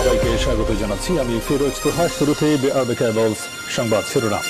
সবাইকে স্বাগত জানাচ্ছি। আমি ফিরোজ তোহা। শুরুতেই সংবাদ শিরোনাম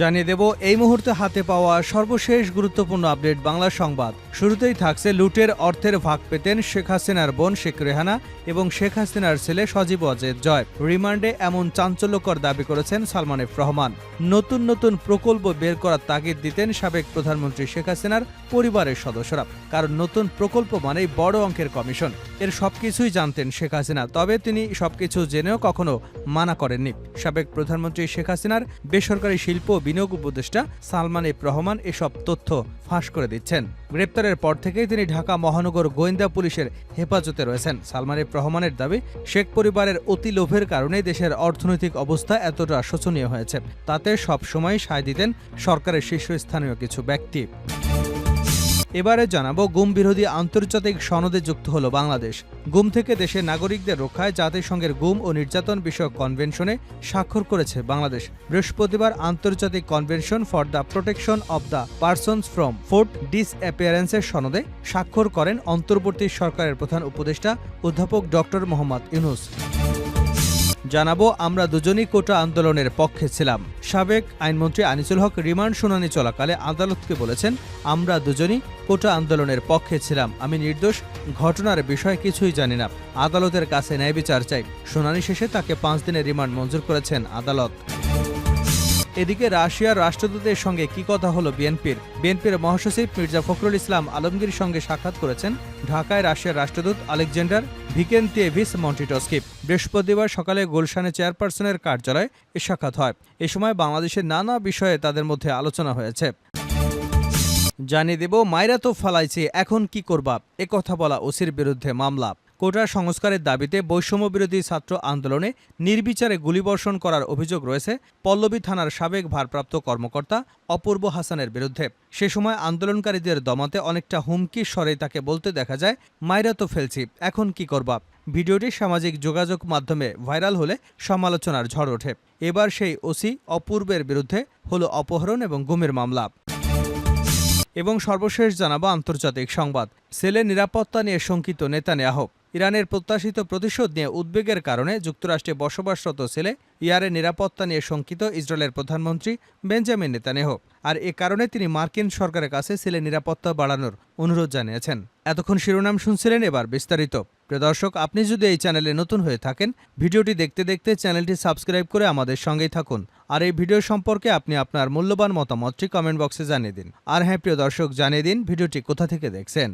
জানিয়ে দেব এই মুহূর্তে হাতে পাওয়া সর্বশেষ গুরুত্বপূর্ণ আপডেট বাংলা সংবাদ। শুরুতেই থাকছে লুটের অর্থের ভাগ পেতেন শেখ হাসিনার বোন শেখ রেহানা এবং শেখ হাসিনার ছেলে সজীব ওয়াজেদ জয়। রিমান্ডে এমন চাঞ্চল্যকর দাবি করেছেন সালমান এফ রহমান। নতুন নতুন প্রকল্প বের করার তাগিদ দিতেন সাবেক প্রধানমন্ত্রী শেখ হাসিনার পরিবারের সদস্যরা, কারণ নতুন প্রকল্প মানেই বড় অঙ্কের কমিশন। এর সবকিছুই জানতেন শেখ হাসিনা, তবে তিনি সবকিছু জেনেও কখনো মানা করেননি। সাবেক প্রধানমন্ত্রী শেখ হাসিনার বেসরকারি শিল্প বিনিয়োগ উপদেষ্টা সালমান এফ রহমান এসব তথ্য ফাঁস করে দিচ্ছেন। গ্রেপ্তারের পর থেকেই তিনি ঢাকা মহানগর গোয়েন্দা পুলিশের হেফাজতে রয়েছেন। সালমান এফ রহমানের দাবি, শেখ পরিবারের অতি লোভের কারণে দেশের অর্থনৈতিক অবস্থা এতটা শোচনীয় হয়েছে। তাতে সবসময় সায় দিতেন সরকারের শীর্ষস্থানীয় কিছু ব্যক্তি। এবারে জানাবো গুম বিরোধী আন্তর্জাতিক সনদে যুক্ত হল বাংলাদেশ। গুম থেকে দেশের নাগরিকদের রক্ষায় জাতিসংঘের গুম ও নির্যাতন বিষয়ক কনভেনশনে স্বাক্ষর করেছে বাংলাদেশ। বৃহস্পতিবার আন্তর্জাতিক convention for the protection of the persons from forced ডিসঅ্যাপিয়ারেন্সের সনদে স্বাক্ষর করেন অন্তর্বর্তী সরকারের প্রধান উপদেষ্টা অধ্যাপক ডক্টর মোহাম্মদ ইউনূস। জানাবো আমরা দুজনই কোটা আন্দোলনের পক্ষে ছিলাম। সাবেক আইনমন্ত্রী আনিসুল হক রিমান্ড শুনানি চলাকালে আদালতকে বলেছেন, আমরা দুজনই কোটা আন্দোলনের পক্ষে ছিলাম। আমি নির্দোষ, ঘটনার বিষয়ে কিছুই জানি না। আদালতের কাছে ন্যায় বিচার চাই। শুনানি শেষে তাকে 5 দিনের রিমান্ড মঞ্জুর করেছেন আদালত। এদিকে রাশিয়ার রাষ্ট্রদূতের সঙ্গে কি কথা হলো বিএনপির মহাসচিব মির্জা ফখরুল ইসলাম আলমগীর সঙ্গে সাক্ষাৎ করেছেন ঢাকায় রাশিয়ার রাষ্ট্রদূত আলেকজান্ডার ভিকেনতিয়েভিচ মন্টিটস্কি। বৃহস্পতিবার সকালে গুলশানে চেয়ারপারসনের কার্যালয়ে এ সাক্ষাৎ হয়। এ সময় বাংলাদেশের নানা বিষয়ে তাদের মধ্যে আলোচনা হয়েছে। জানিয়ে দেব মাইরা তো ফালাইছে, এখন কি করবা, একথা বলা ওসির বিরুদ্ধে মামলা। কোটা সংস্কারের দাবিতে বৈষম্য বিরোধী ছাত্র আন্দোলনে নির্বিচারে গুলিবর্ষণ করার অভিযোগ রয়েছে পল্লবী থানার সাবেক ভারপ্রাপ্ত কর্মকর্তা অপূর্ব হাসানের বিরুদ্ধে। সে সময় আন্দোলনকারীদের দমাতে অনেকটা হুমকির স্বরে তাকে বলতে দেখা যায়, মাইরা তো ফেলছি, এখন কি করবা। ভিডিওটি সামাজিক যোগাযোগ মাধ্যমে ভাইরাল হলে সমালোচনার ঝড় ওঠে। এবার সেই ওসি অপূর্বের বিরুদ্ধে হলো অপহরণ এবং গুমের মামলা। এবং সর্বশেষ জানাবো আন্তর্জাতিক সংবাদ। সেলের নিরাপত্তা নিয়ে শঙ্কিত নেতানিয়াহু। ইরানের প্রত্যাশিত প্রতিশোধ নিয়ে উদ্বেগের কারণে যুক্তরাষ্ট্রে বসবাসরত সেলে ইয়ারের নিরাপত্তা নিয়ে শঙ্কিত ইসরায়েলের প্রধানমন্ত্রী বেঞ্জামিন নেতানিয়াহু। আর এ কারণে তিনি মার্কিন সরকারের কাছে সেলের নিরাপত্তা বাড়ানোর অনুরোধ জানিয়েছেন। এতক্ষণ শিরোনাম শুনছিলেন, এবার বিস্তারিত। প্রিয় দর্শক, আপনি যদি এই চ্যানেলে নতুন হয়ে থাকেন, ভিডিওটি দেখতে দেখতে চ্যানেলটি সাবস্ক্রাইব করে আমাদের সঙ্গেই থাকুন। আর এই ভিডিও সম্পর্কে আপনি আপনার মূল্যবান মতামতটি কমেন্ট বক্সে জানিয়ে দিন। আর হ্যাঁ প্রিয় দর্শক, জানিয়ে দিন ভিডিওটি কোথা থেকে দেখছেন।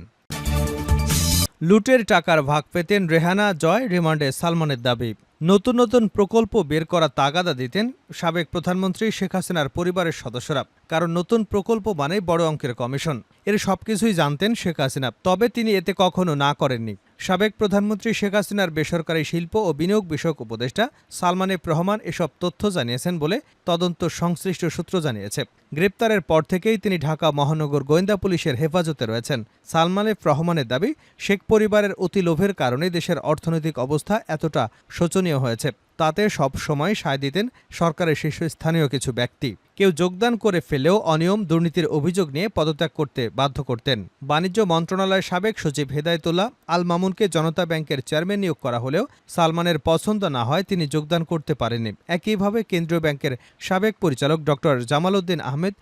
লুটের টাকার ভাগ পেতেন রেহানা জয়, রিমান্ডে সালমানের দাবি। নতুন নতুন প্রকল্প বের করা তাগাদা দিতেন সাবেক প্রধানমন্ত্রী শেখ হাসিনার পরিবারের সদস্যরা, কারণ নতুন প্রকল্প মানেই বড় অঙ্কের কমিশন। এর সবকিছুই জানতেন শেখ হাসিনা, তবে তিনি এতে কখনো না করেননি। সাবেক প্রধানমন্ত্রী শেখ হাসিনার বেসরকারি শিল্প ও বিনিয়োগ বিষয়ক উপদেষ্টা সালমান এফ রহমান এসব তথ্য জানিয়েছেন বলে তদন্ত সংশ্লিষ্ট সূত্র জানিয়েছে। গ্রেপ্তারের পর থেকেই তিনি ঢাকা মহানগর গোয়েন্দা পুলিশের হেফাজতে রয়েছেন। সালমান এফ রহমানের দাবি, শেখ পরিবারের অতি লোভের কারণে দেশের অর্থনৈতিক অবস্থা এতটা শোচনীয় হয়েছে। তাতে সব সময় সায় দিতেন সরকারের শীর্ষস্থানীয় কিছু ব্যক্তি। কেউ যোগদান করে ফেলেও অনিয়ম দুর্নীতির অভিযোগ নিয়ে পদত্যাগ করতে বাধ্য করতেন। বাণিজ্য মন্ত্রণালয়ের সাবেক সচিব হেদায়েতুল্লাহ আল মামুনকে জনতা ব্যাংকের চেয়ারম্যান নিয়োগ করা হলেও সালমানের পছন্দ না হয় তিনি যোগদান করতে পারেননি। একইভাবে কেন্দ্রীয় ব্যাংকের সাবেক পরিচালক ডক্টর জামাল উদ্দিন আহমেদ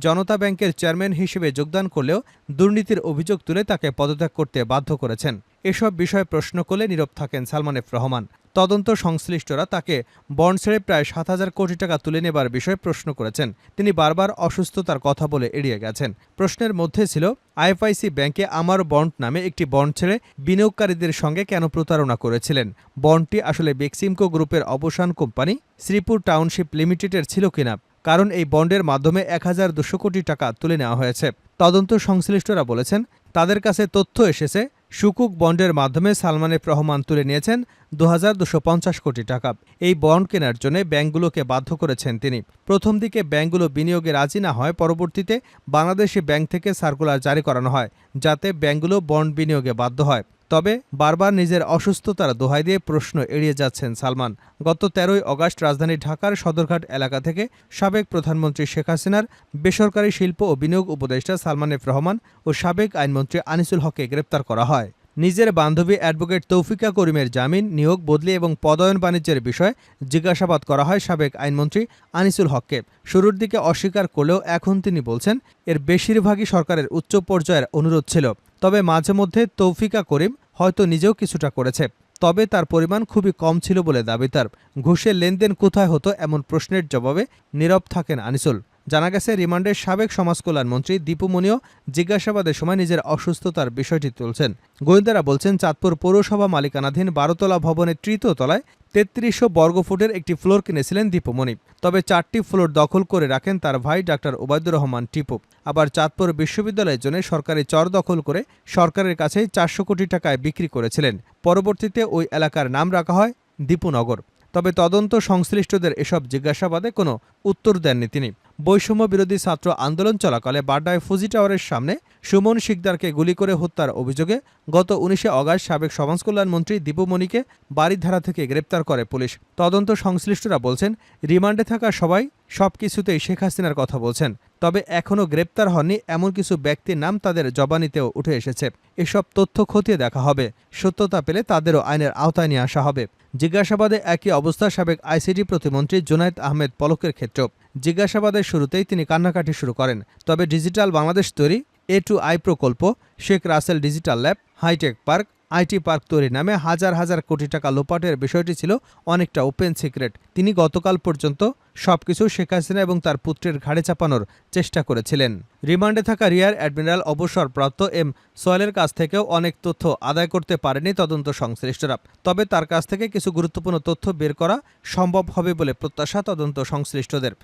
জনতা ব্যাংকের চেয়ারম্যান হিসেবে যোগদান করলেও দুর্নীতির অভিযোগ তুলে তাকে পদত্যাগ করতে বাধ্য করেছেন। এসব বিষয়ে প্রশ্ন করলে নীরব থাকেন সালমান এফ রহমান। তদন্ত সংশ্লিষ্টরা তাকে বন্ড ছেড়ে প্রায় 7,000 কোটি টাকা তুলে নেবার বিষয়ে প্রশ্ন করেছেন। তিনি বারবার অসুস্থতার কথা বলে এড়িয়ে গেছেন। প্রশ্নের মধ্যে ছিল, আইএফআইসি ব্যাংকে আমার বন্ড নামে একটি বন্ড ছেড়ে বিনিয়োগকারীদের সঙ্গে কেন প্রতারণা করেছিলেন। বন্ডটি আসলে বেক্সিমকো গ্রুপের অবসান কোম্পানি শ্রীপুর টাউনশিপ লিমিটেডের ছিল কিনা, কারণ এই বন্ডের মাধ্যমে 1,200 কোটি টাকা তুলে নেওয়া হয়েছে। তদন্ত সংশ্লিষ্টরা বলেছেন, তাদের কাছে তথ্য এসেছে সুকুক বন্ডের মাধ্যমে সালমান এফ রহমান তুলে নিয়েছেন 2,250 কোটি টাকা। এই বন্ড কেনার জন্য ব্যাংকগুলোকে বাধ্য করেছেন তিনি। প্রথম দিকে ব্যাংকগুলো বিনিয়োগে রাজি না হয়, পরবর্তীতে বাংলাদেশি ব্যাংক থেকে সার্কুলার জারি করানো হয় যাতে ব্যাংকগুলো বন্ড বিনিয়োগে বাধ্য হয়। তবে বারবার নিজের অসুস্থতার দোহাই দিয়ে প্রশ্ন এড়িয়ে যাচ্ছেন সালমান। গত 13ই অগাস্ট রাজধানী ঢাকার সদরঘাট এলাকা থেকে সাবেক প্রধানমন্ত্রী শেখ হাসিনার বেসরকারি শিল্প ও বিনিয়োগ উপদেষ্টা সালমান এফ রহমান ও সাবেক আইনমন্ত্রী আনিসুল হককে গ্রেপ্তার করা হয়। নিজের বান্ধবী অ্যাডভোকেট তৌফিকা করিমের জামিন, নিয়োগ, বদলি এবং পদায়ন বাণিজ্যের বিষয়ে জিজ্ঞাসাবাদ করা হয় সাবেক আইনমন্ত্রী আনিসুল হককে। শুরুর দিকে অস্বীকার করলেও এখন তিনি বলছেন এর বেশিরভাগই সরকারের উচ্চ পর্যায়ের অনুরোধ ছিল। তবে মাঝে মধ্যে তৌফিকা করিম হয়তো নিজেও কিছুটা করেছে, তবে তার পরিমাণ খুবই কম ছিল বলে দাবি তার। ঘুষের লেনদেন কোথায় হতো এমন প্রশ্নের জবাবে নীরব থাকেন আনিসুল। জানা গেছে, রিমান্ডের সাবেক সমাজকল্যাণমন্ত্রী দীপু মনিও জিজ্ঞাসাবাদের সময় নিজের অসুস্থতার বিষয়টি তুলছেন। গোয়েন্দারা বলছেন, চাঁদপুর পৌরসভা মালিকানাধীন ১২তলা ভবনের তৃতীয় তলায় ৩৩০০ বর্গফুটের একটি ফ্লোর কিনেছিলেন দীপু মনি। তবে ৪টি ফ্লোর দখল করে রাখেন তার ভাই ডাক্তার ওবায়দুর রহমান টিপু। আবার চাঁদপুর বিশ্ববিদ্যালয়ের জন্য সরকারি চর দখল করে সরকারের কাছেই ৪০০ কোটি টাকায় বিক্রি করেছিলেন। পরবর্তীতে ওই এলাকার নাম রাখা হয় দীপুনগর। তবে তদন্ত সংশ্লিষ্টদের এসব জিজ্ঞাসাবাদে কোনো উত্তর দেননি তিনি। বৈষম্য বিরোধী ছাত্র আন্দোলন চলাকালে বাড্ডায় ফুজি টাওয়ারের সামনে সুমন শিকদারকে গুলি করে হত্যার অভিযোগে গত ১৯শে অগাস্ট সাবেক সমাজকল্যাণমন্ত্রী দীপু মনিকে বাড়িধারা থেকে গ্রেপ্তার করে পুলিশ। তদন্ত সংশ্লিষ্টরা বলছেন, রিমান্ডে থাকা সবাই সবকিছুতেই শেখ হাসিনার কথা বলছেন। তবে এখনও গ্রেপ্তার হননি এমন কিছু ব্যক্তির নাম তাদের জবানিতেও উঠে এসেছে। এসব তথ্য খতিয়ে দেখা হবে। সত্যতা পেলে তাদেরও আইনের আওতায় নিয়ে আসা হবে। জিজ্ঞাসাবাদে একই অবস্থা সাবেক আইসিটি প্রতিমন্ত্রী জুনায়েদ আহমেদ পলকের ক্ষেত্রেও। জিজ্ঞাসাবাদের শুরুতেই তিনি কান্নাকাটি শুরু করেন। তবে ডিজিটাল বাংলাদেশ তৈরি, A2I প্রকল্প, Sheikh Russel digital lab, high tech park, IT park তৈরির নামে হাজার হাজার কোটি টাকা লোপাটের বিষয়টি ছিল অনেকটা ওপেন সিক্রেট। তিনি গতকাল পর্যন্ত সবকিছু শেখ হাসিনা এবং তার পুত্রের ঘাড়ে চাপানোর চেষ্টা করেছিলেন। রিমান্ডে থাকা রিয়ার অ্যাডমিরাল অবসরপ্রাপ্ত এম সোহেলের কাছ থেকেও অনেক তথ্য আদায় করতে পারেনি তদন্ত সংশ্লিষ্টরা। তবে তার কাছ থেকে কিছু গুরুত্বপূর্ণ তথ্য বের করা সম্ভব হবে বলে প্রত্যাশা তদন্ত সংশ্লিষ্টদের।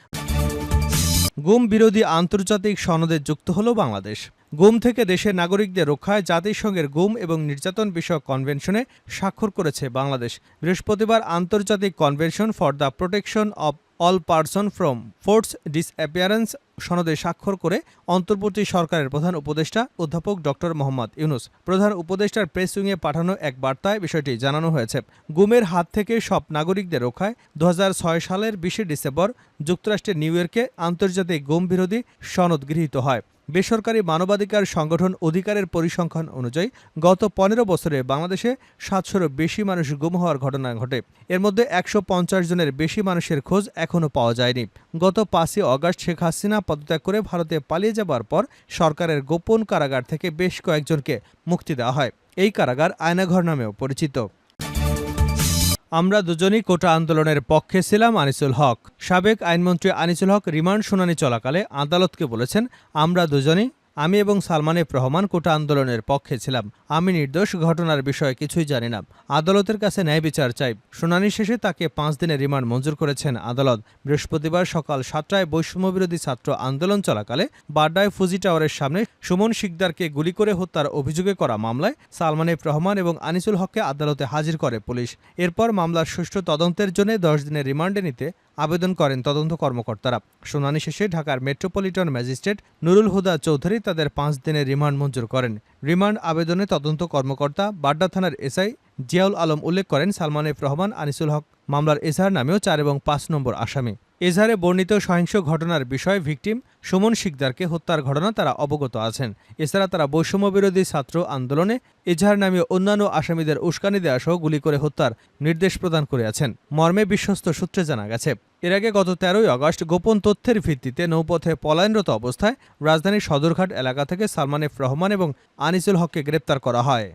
গুম বিরোধী আন্তর্জাতিক সনদে যুক্ত হল বাংলাদেশ। গুম থেকে দেশের নাগরিকদের রক্ষায় জাতিসংঘের গুম এবং নির্যাতন বিষয়ক কনভেনশনে স্বাক্ষর করেছে বাংলাদেশ। বৃহস্পতিবার আন্তর্জাতিক convention for the protection of all person from force disappearance সনদে স্বাক্ষর করে অন্তর্বর্তী সরকারের প্রধান উপদেষ্টা অধ্যাপক ড. মোহাম্মদ ইউনূস। প্রধান উপদেষ্টার প্রেস উইংয়ে পাঠানো এক বার্তায় বিষয়টি জানানো হয়েছে। গুমের হাত থেকে সব নাগরিকদের রক্ষায় ২০০৬ সালের ২০শে ডিসেম্বর যুক্তরাষ্ট্রের নিউ ইয়র্কে আন্তর্জাতিক গুম বিরোধী সনদ গৃহীত হয়। বেসরকারি মানবাধিকার সংগঠন অধিকারের পরিসংখ্যান অনুযায়ী গত ১৫ বছরে বাংলাদেশে ৭০০-র বেশি মানুষ গুম হওয়ার ঘটনা ঘটে। এর মধ্যে ১৫০ জনের বেশি মানুষের খোঁজ এখনও পাওয়া যায়নি। গত ৫ই অগাস্ট শেখ হাসিনা পদত্যাগ করে ভারতে পালিয়ে যাবার পর সরকারের গোপন কারাগার থেকে বেশ কয়েকজনকে মুক্তি দেওয়া হয়। এই কারাগার আয়নাঘর নামেও পরিচিত। আমরা দুজনই কোটা আন্দোলনের পক্ষে ছিলাম, আনিসুল হক। সাবেক আইনমন্ত্রী আনিসুল হক রিমান্ড শুনানি চলাকালে আদালতকে বলেছেন, আমরা দুজনই, আমি এবং সালমান এফ রহমান কোটা আন্দোলনের পক্ষে ছিলাম। আমি নির্দোষ, ঘটনার বিষয়ে কিছুই জানি না। আদালতের কাছে ন্যায় বিচার চাই। শুনানি শেষে তাকে ৫ দিনের রিমান্ড মঞ্জুর করেছেন আদালত। বৃহস্পতিবার সকাল ৭টায় বৈষম্যবিরোধী ছাত্র আন্দোলন চলাকালে বাড্ডায় ফুজি টাওয়ারের সামনে সুমন শিকদারকে গুলি করে হত্যার অভিযোগে করা মামলায় সালমান এফ রহমান এবং আনিসুল হককে আদালতে হাজির করে পুলিশ। এরপর মামলার সুষ্ঠু তদন্তের জন্য ১০ দিনের রিমান্ডে নিতে আবেদন করেন তদন্ত কর্মকর্তারা। শুনানি শেষে ঢাকার মেট্রোপলিটন ম্যাজিস্ট্রেট নুরুল হুদা চৌধুরী তাদের ৫ দিনের রিমান্ড মঞ্জুর করেন। রিমান্ড আবেদনে তদন্ত কর্মকর্তা বাড্ডা থানার এসআই জিয়াউল আলম উল্লেখ করেন, সালমান এফ রহমান, আনিসুল হক মামলার এজাহার নামেও ৪ এবং ৫ নম্বর আসামি। এজাহারে বর্ণিত সহিংস ঘটনার বিষয়ে ভিকটিম সুমন শিকদারকে হত্যার ঘটনা তারা অবগত আছেন। এছাড়া তারা বৈষম্যবিরোধী ছাত্র আন্দোলনে এজাহার নামীয় অন্যান্য আসামিদের উস্কানি দেওয়া সহ গুলি করে হত্যার নির্দেশ প্রদান করে আছেন মর্মে বিশ্বস্ত সূত্রে জানা গেছে। এর আগে গত ১৩ই আগস্ট গোপন তথ্যের ভিত্তিতে নৌপথে পলায়নরত অবস্থায় রাজধানীর সদরঘাট এলাকা থেকে সালমান এফ রহমান এবং আনিসুল হককে গ্রেপ্তার করা হয়।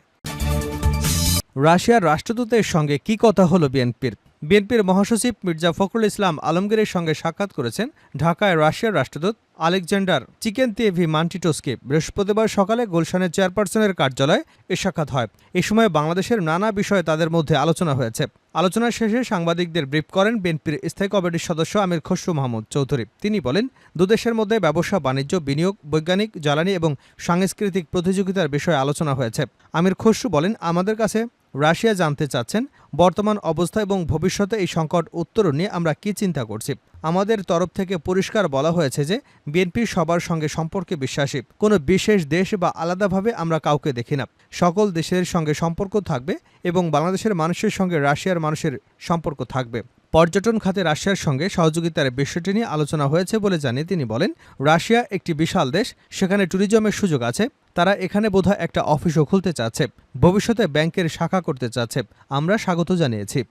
রাশিয়ার রাষ্ট্রদূতের সঙ্গে কি কথা হলো বিএনপির? বিএনপির মহাসচিব মির্জা ফখরুল ইসলাম আলমগীরের সঙ্গে সাক্ষাৎ করেছেন ঢাকায় রাশিয়ার রাষ্ট্রদূত আলেকজান্ডার চিকেনতিয়েভি মান্টিটোসকে। বৃহস্পতিবার সকালে গুলশানের চেয়ারপারসনের কার্যালয়ে এ সাক্ষাৎ হয়। এ সময় বাংলাদেশের নানা বিষয়ে তাদের মধ্যে আলোচনা হয়েছে। আলোচনা শেষে সাংবাদিকদের ব্রিফ করেন বিএনপির স্থায়ী কমিটির সদস্য আমির খসরু মাহমুদ চৌধুরী। তিনি বলেন, দুদেশের মধ্যে ব্যবসা বাণিজ্য, বিনিয়োগ, বৈজ্ঞানিক, জ্বালানি এবং সাংস্কৃতিক প্রতিযোগিতার বিষয়ে আলোচনা হয়েছে। আমির খসরু বলেন, আমাদের কাছে রাশিয়া জানতে চাচ্ছেন বর্তমান অবস্থা এবং ভবিষ্যতে এই সংকট উত্তরণ নিয়ে আমরা কি চিন্তা করছি। আমাদের তরফ থেকে পরিষ্কার বলা হয়েছে যে বিএনপি সবার সঙ্গে সম্পর্কে বিশ্বাসী। কোনো বিশেষ দেশ বা আলাদাভাবে আমরা কাউকে দেখি না। সকল দেশের সঙ্গে সম্পর্ক থাকবে এবং বাংলাদেশের মানুষের সঙ্গে রাশিয়ার মানুষের সম্পর্ক থাকবে। পর্যটন খাতে রাশিয়ার সঙ্গে সহযোগিতার বিষয়টি নিয়ে আলোচনা হয়েছে বলে জানিয়ে তিনি বলেন, রাশিয়া একটি বিশাল দেশ, সেখানে ট্যুরিজমের সুযোগ আছে। তারা এখানে বোধহয় একটা অফিসও খুলতে চাচ্ছে, ভবিষ্যতে ব্যাংকের শাখা করতে চাচ্ছে। আমরা স্বাগত জানিয়েছি।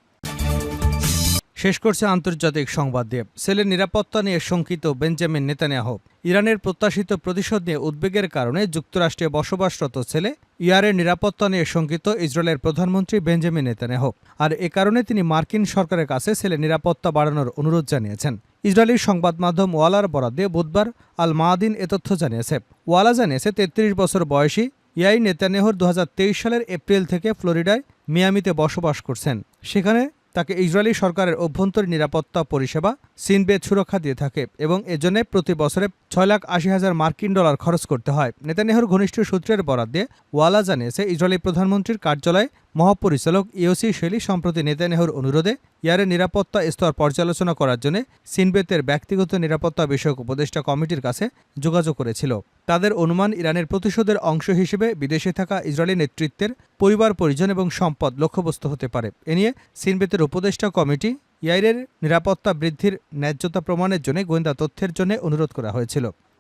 শেষ করছে আন্তর্জাতিক সংবাদ দিয়ে। ছেলের নিরাপত্তা নিয়ে শঙ্কিত বেঞ্জামিন নেতানিয়াহু। ইরানের প্রত্যাশিত প্রতিশোধ নিয়ে উদ্বেগের কারণে যুক্তরাষ্ট্রে বসবাসরত ছেলে ইয়ারের নিরাপত্তা নিয়ে শঙ্কিত ইসরায়েলের প্রধানমন্ত্রী বেঞ্জামিন নেতানিয়াহু। আর এ কারণে তিনি মার্কিন সরকারের কাছে ছেলের নিরাপত্তা বাড়ানোর অনুরোধ জানিয়েছেন। ইসরায়েলি সংবাদ মাধ্যম ওয়ালার বরাদ দিয়ে বুধবার আল মায়াদিন এ তথ্য জানিয়েছে। ওয়ালা জানিয়েছে, ৩৩ বছর বয়সী ইয়াই নেতানিয়াহুর ২০২৩ সালের এপ্রিল থেকে ফ্লোরিডায় মিয়ামিতে বসবাস করছেন। সেখানে তাকে ইসরায়েলি সরকারের অভ্যন্তরীণ নিরাপত্তা পরিষেবা সিনবেদ সুরক্ষা দিয়ে থাকে এবং এজন্য প্রতি বছরে $৬,৮০,০০০ খরচ করতে হয়। নেতানিয়াহুর ঘনিষ্ঠ সূত্রের বরাত দিয়ে ওয়ালা জানিয়েছে, ইসরায়েলি প্রধানমন্ত্রীর কার্যালয়ে মহাপরিচালক ইওসি শেলি সম্প্রতি নেতানিয়াহুর অনুরোধে ইয়ারের নিরাপত্তা স্তর পর্যালোচনা করার জন্য সিনবেতের ব্যক্তিগত নিরাপত্তা বিষয়ক উপদেষ্টা কমিটির কাছে যোগাযোগ করেছিল। তাদের অনুমান, ইরানের প্রতিশোধের অংশ হিসেবে বিদেশে থাকা ইসরায়েলি নেতৃত্বের পরিবার পরিজন এবং সম্পদ লক্ষ্যবস্তু হতে পারে। এ নিয়ে সিনবেতের উপদেষ্টা কমিটি ইয়াইরের নিরাপত্তা বৃদ্ধির ন্যায্যতা প্রমাণের জন্য গোয়েন্দা তথ্যের জন্য অনুরোধ করা হয়েছিল।